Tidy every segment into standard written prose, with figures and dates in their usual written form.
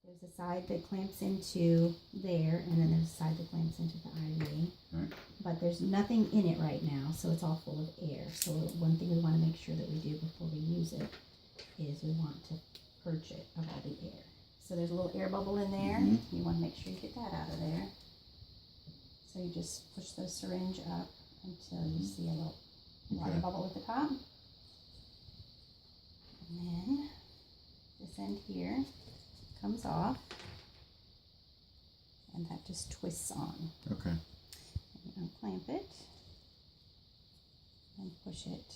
There's a side that clamps into there, and then there's a side that clamps into the IV. Right. But there's nothing in it right now, so it's all full of air. So one thing we want to make sure that we do before we use it is we want to purge it of all the air. So there's a little air bubble in there. You want to make sure you get that out of there. So you just push the syringe up until you see a little water bubble at the top. And then this end here comes off, and that just twists on. Okay. And you unclamp it and push it,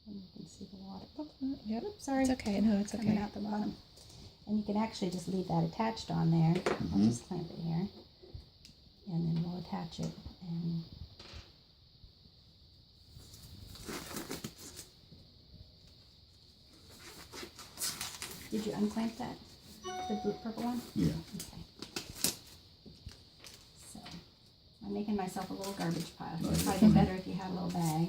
and you can see the water. Oh, yep. Oops, sorry. It's okay. No, it's Coming okay. out the bottom. And you can actually just leave that attached on there. I'll just clamp it here, and then we'll attach it. And did you unclamp that? The blue purple one? Yeah. Okay. So I'm making myself a little garbage pile. Oh, It'd probably be better if you had a little bag.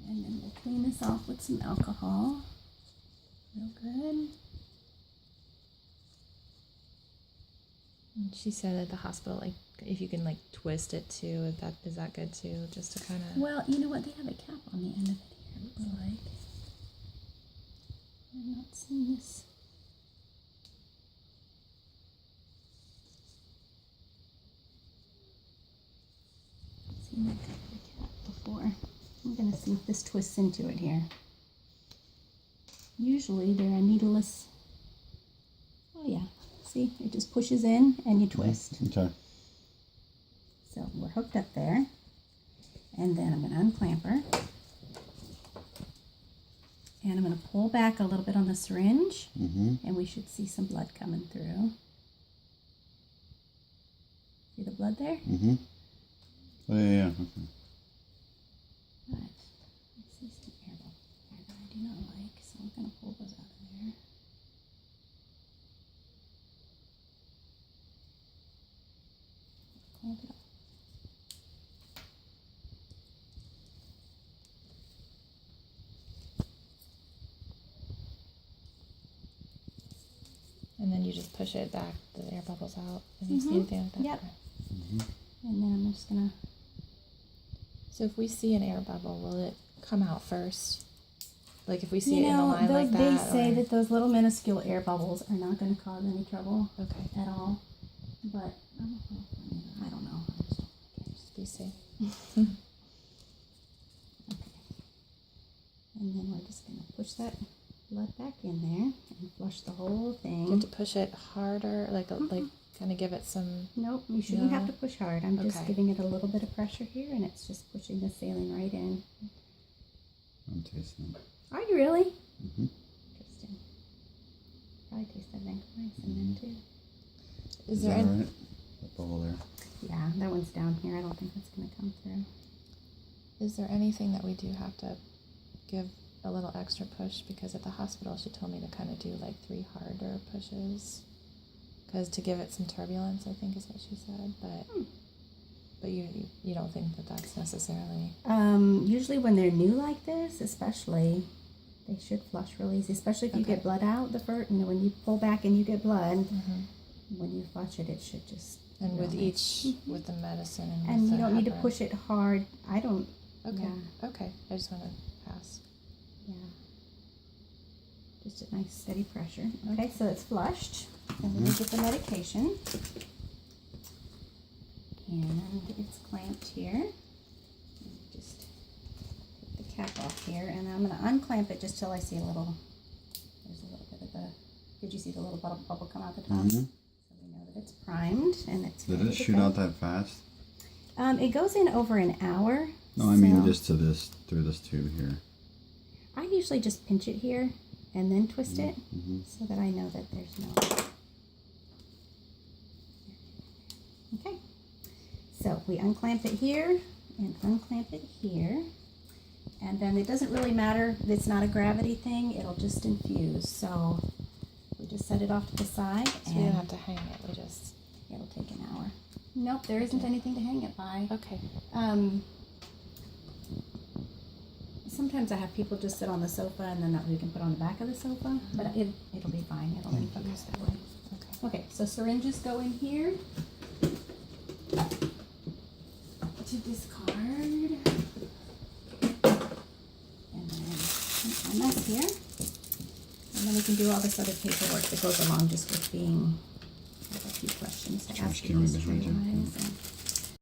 And then we'll clean this off with some alcohol. Real good. And she said at the hospital, like, if you can, like, twist it too, is that good too? Just to kind of. Well, you know what? They have a cap on the end of it here, it looks like. I'm not seeing this. I've seen that cap before. I'm going to see if this twists into it here. Usually they're a needleless. Oh yeah, see, it just pushes in and you twist. Okay. So we're hooked up there, and then I'm going to unclamp her, and I'm going to pull back a little bit on the syringe, and we should see some blood coming through. See the blood there? Oh, yeah. Okay. Right. I see some air bubbles there that I do not like, so I'm going to pull those out of there. Clamp it up. And then you just push it back, the air bubbles out, and you see anything like that? Yep. And then I'm just going to. So if we see an air bubble, will it come out first? Like if we see it in the line like that? They say or... that those little minuscule air bubbles are not going to cause any trouble Okay. at all. But I don't know. I just don't like it. Just be safe. Okay. And then we're just going to push that blood back in there and flush the whole thing. Do you have to push it harder? Like kind of give it some... Nope, you shouldn't have to push hard. I'm just Okay. giving it a little bit of pressure here, and it's just pushing the saline right in. I'm tasting it. Are you really? Interesting. Probably taste that vancomycin then too. Is that there any... right? That bubble there. Yeah, that one's down here. I don't think that's going to come through. Is there anything that we do have to give a little extra push? Because at the hospital she told me to kind of do like 3 harder pushes, because to give it some turbulence, I think is what she said. But you don't think that that's necessarily... Usually when they're new like this, especially, they should flush real easy, especially if you get blood out the first, when you pull back and you get blood, when you flush it, it should just... And with each, with the medicine and And with you the don't need to heparin. push it hard. I don't... Okay, Yeah. okay. I just want to ask. Yeah. Just a nice steady pressure. Okay, so it's flushed. And then we get the medication. And it's clamped here. Just take the cap off here, and I'm going to unclamp it just till I see a little, there's a little bit of the, did you see the little bubble come out the top? So we know that it's primed, and it's Did ready it to shoot go. out that fast? It goes in over an hour. No, I mean so just to this, through this tube here. I usually just pinch it here and then twist it so that I know that there's no... Okay. So we unclamp it here and unclamp it here. And then it doesn't really matter. It's not a gravity thing. It'll just infuse. So we just set it off to the side. So and we don't have to hang it. We just... It'll take an hour. Nope, there isn't anything to hang it by. Okay. sometimes I have people just sit on the sofa and then that we can put on the back of the sofa, but it'll be fine. It'll infuse that way. Okay. Okay, so syringes go in here to discard. And then my mess here. And then we can do all this other paperwork that goes along just with being, I have a few questions to Trash ask can you be behind you. history-wise.